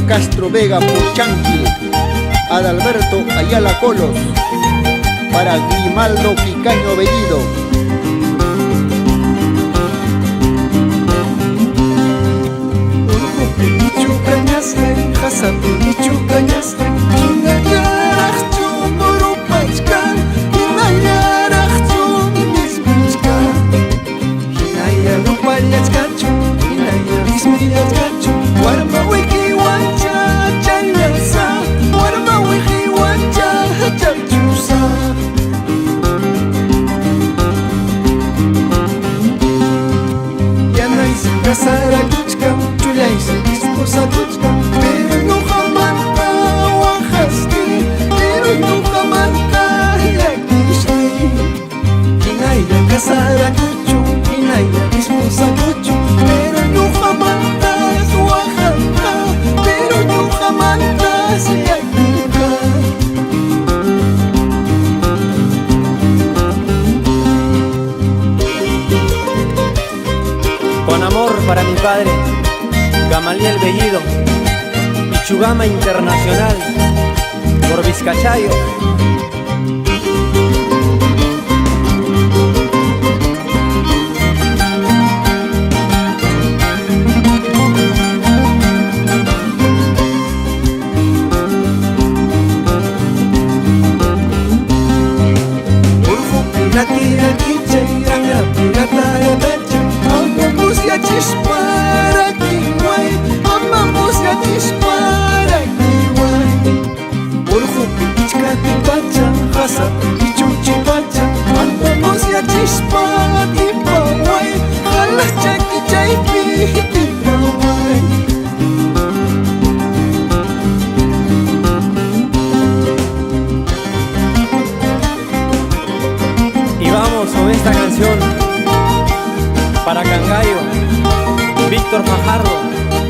Castro Vega Puchanqui, Adalberto Ayala Colos, para Grimaldo Picaño Bellido. Con amor para mi padre, Gamaliel Bellido, Pichugama Internacional, por Vizcachayo. Y vamos con esta canción para Cangallo, Víctor Fajardo,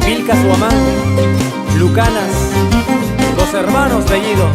Vilca Suamán, Lucanas, los hermanos Bellido.